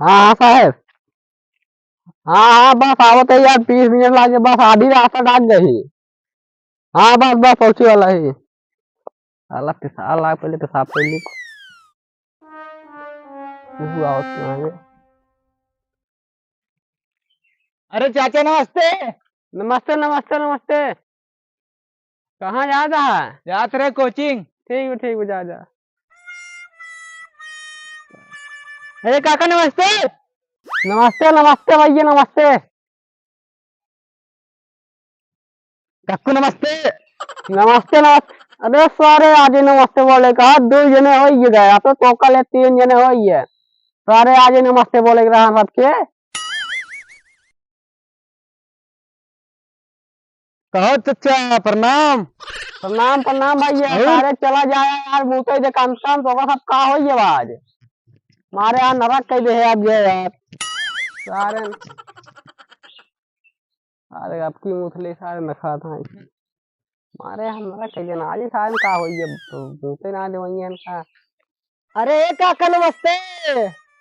हाँ हाँ साहब। हाँ हाँ बस आवत है यार, 20 मिनट लागे, बस आधी रास्ता डाक गई। हाँ बस बस पहुंचे वाला ही। साला पिसाल लाग पहले पेशाब कर ली। हुआ उसमें आगे। अरे चाचा नमस्ते। नमस्ते नमस्ते नमस्ते। कहाँ जा रहा है? जात रहे कोचिंग। ठीक है जा जा। अरे काका नमस्ते। नमस्ते नमस्ते भैया नमस्ते। काकू नमस्ते। नमस्ते नमस्ते। अरे सारे आज नमस्ते बोले कहा, 2 जने हो ही गए, अब तो कल 3 जने हो ही है। सारे आज नमस्ते बोले रहा सबके। कहो चाचा प्रणाम। प्रणाम प्रणाम भैया, और सारे चला जाए यार, मुझे जो कम से कम तो सब का हो ही है आज। मारे यार नरक कह दे है अब ये यार। सारे अरे अब की मुथले सारे नखा था। मारे हम नरक कह देना आज, सारे का हो ही है, मुझे ना दे वही है। अरे काका नमस्ते।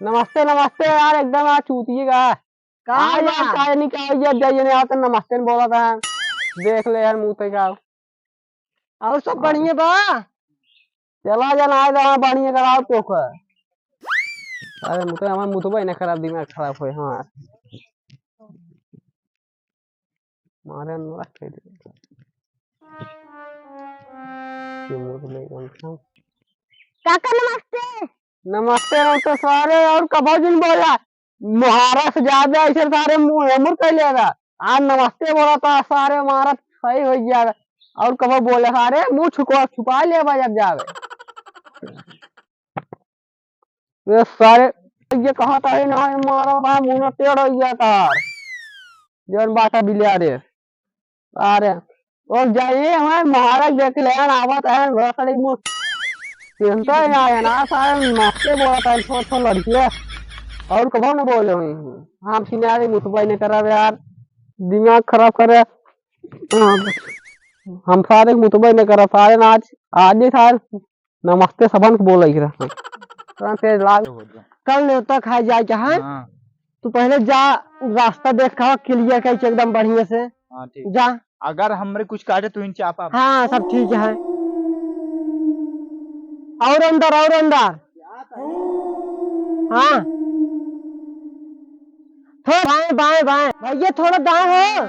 नमस्ते नमस्ते यार, एकदम आज चूतिएगा। कहाँ आज यार बा? काय नहीं क्या हुआ, जय ने आते नमस्ते ने बोला था। देख ले यार मुंह पे का। और सब और बढ़िया बा? चला जाना आए तो बढ़िया कराओ तो का। अरे मुझे हमारे मुंह तो भाई ना खराब, दिमाग खराब हुए हमारा। मारे अनुराग कह दे कि मुंह ले कौन सा। काका नमस्ते। नमस्ते नमस्ते सारे, और कबो दिन बोला मुहारा से ज्यादा ऐसे सारे मुंह मुर कर लेगा। आज नमस्ते बोला था सारे, हमारा सही हो जाएगा। और कबो बोले सारे मुंह छुपा छुपा ले जब जावे। ये सारे ये कहा था ही ना, मारा था मुंह टेढ़ हो गया था। जौन बाटा बिलिया रे सारे। और जाइए हमारे महाराज देख ले आवत है बड़ा सारी मुंह। चिंता ही ना है ना, सारे नमस्ते बोला था छोट छोट लड़की है। और कबो न बोले हुई हम किनारे मुतबाई ने करा यार, दिमाग खराब करे। हम सारे मुतबाई ने करा सारे ना, आज ही सारे नमस्ते सबन को बोले रहा तेज लाग। कल न्योता खाए जाए क्या है? हाँ तू पहले जा, रास्ता देखा क्लियर कर एकदम बढ़िया से। हाँ ठीक। जा। अगर हमरे कुछ काटे तो इन चापा। हाँ सब ठीक है। और अंदर और अंदर। हाँ थोड़ा बाएं बाएं बाएं भैया, थोड़ा दाएं हो।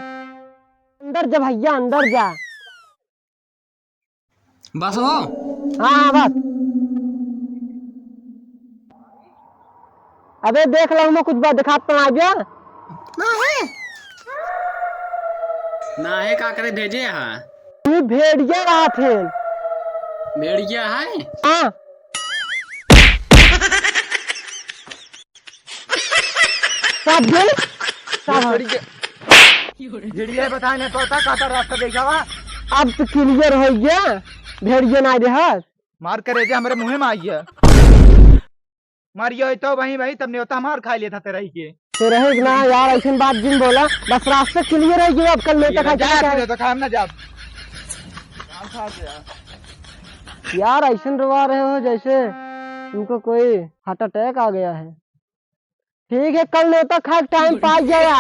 अंदर जा भैया, अंदर जा। बस हो। हाँ हाँ बस। अबे देख लो, मैं कुछ बात दिखा तो आ गया ना है का करे भेजे यहाँ। तू भेड़िया रहा थे। भेड़िया है। हाँ सब दिन सब। भेड़िया बताने पड़ता काता रास्ता देखा हुआ। अब तो क्लियर हो गया, भेड़िया ना रहा। मार करे जे हमारे मुंह में आई है। मारियो तो वही वही तब न्योता मार खा लिया था तेरा ही के। तो रहेगी ना यार, ऐसी बात जिन बोला, बस रास्ता क्लियर है कि अब कल लेता खा जा तो खाम ना जा। यार ऐसे रवा रहे हो जैसे तुमको कोई हार्ट अटैक आ गया है। ठीक है कल लेता खा टाइम पा गया।